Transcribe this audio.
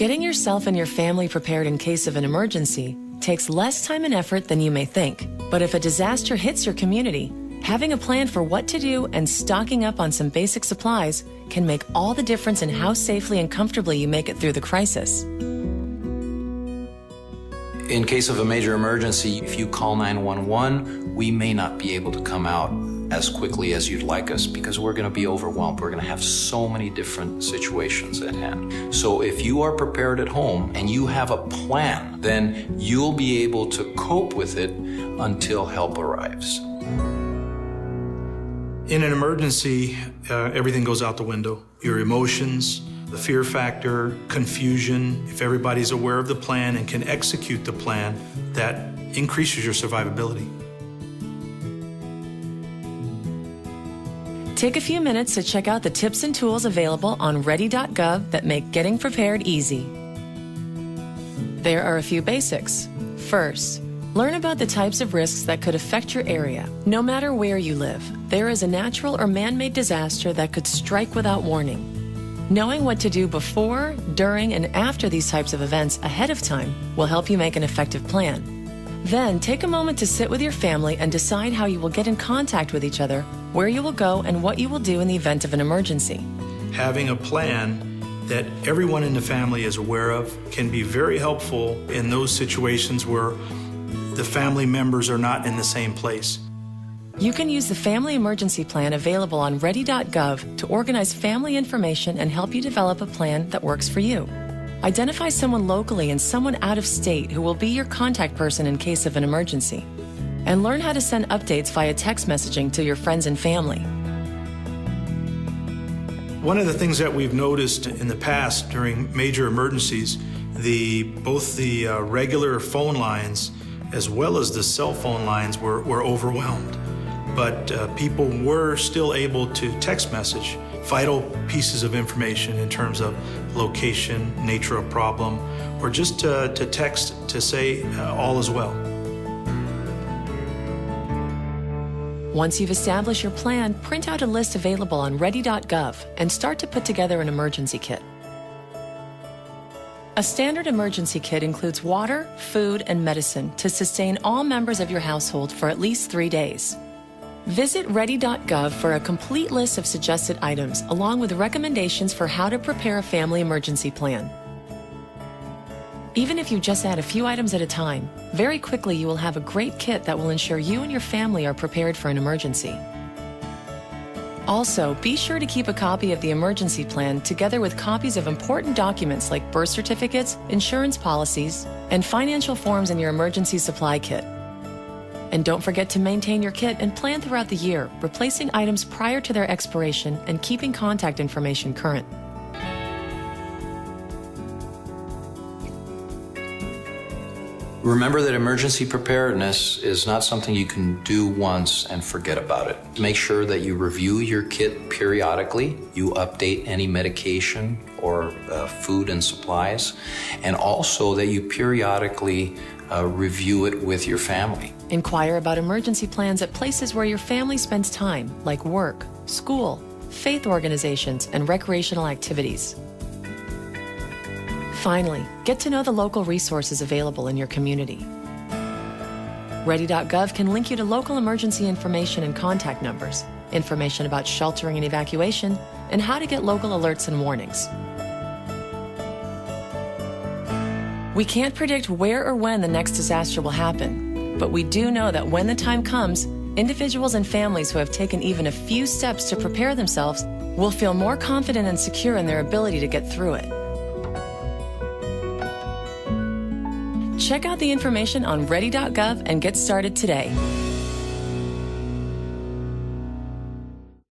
Getting yourself and your family prepared in case of an emergency takes less time and effort than you may think. But if a disaster hits your community, having a plan for what to do and stocking up on some basic supplies can make all the difference in how safely and comfortably you make it through the crisis. In case of a major emergency, if you call 911, we may not be able to come out as quickly as you'd like us because we're going to be overwhelmed. We're going to have so many different situations at hand. So if you are prepared at home and you have a plan, then you'll be able to cope with it until help arrives. In an emergency, everything goes out the window. Your emotions, the fear factor, confusion. If everybody's aware of the plan and can execute the plan, that increases your survivability. Take a few minutes to check out the tips and tools available on ready.gov that make getting prepared easy. There are a few basics. First, learn about the types of risks that could affect your area. No matter where you live, there is a natural or man-made disaster that could strike without warning. Knowing what to do before, during, and after these types of events ahead of time will help you make an effective plan. Then take a moment to sit with your family and decide how you will get in contact with each other, where you will go, and what you will do in the event of an emergency. Having a plan that everyone in the family is aware of can be very helpful in those situations where the family members are not in the same place. You can use the Family Emergency Plan available on ready.gov to organize family information and help you develop a plan that works for you. Identify someone locally and someone out of state who will be your contact person in case of an emergency. And learn how to send updates via text messaging to your friends and family. One of the things that we've noticed in the past during major emergencies, both the regular phone lines as well as the cell phone lines were overwhelmed. But people were still able to text message vital pieces of information in terms of location, nature of problem, or just to text to say all is well. Once you've established your plan, print out a list available on ready.gov and start to put together an emergency kit. A standard emergency kit includes water, food, and medicine to sustain all members of your household for at least 3 days. Visit ready.gov for a complete list of suggested items, along with recommendations for how to prepare a family emergency plan. Even if you just add a few items at a time, very quickly you will have a great kit that will ensure you and your family are prepared for an emergency. Also, be sure to keep a copy of the emergency plan together with copies of important documents like birth certificates, insurance policies, and financial forms in your emergency supply kit. And don't forget to maintain your kit and plan throughout the year, replacing items prior to their expiration and keeping contact information current. Remember that emergency preparedness is not something you can do once and forget about it. Make sure that you review your kit periodically, you update any medication or food and supplies, and also that you periodically review it with your family. Inquire about emergency plans at places where your family spends time, like work, school, faith organizations, and recreational activities. Finally, get to know the local resources available in your community. Ready.gov can link you to local emergency information and contact numbers, information about sheltering and evacuation, and how to get local alerts and warnings. We can't predict where or when the next disaster will happen, but we do know that when the time comes, individuals and families who have taken even a few steps to prepare themselves will feel more confident and secure in their ability to get through it. Check out the information on ready.gov and get started today.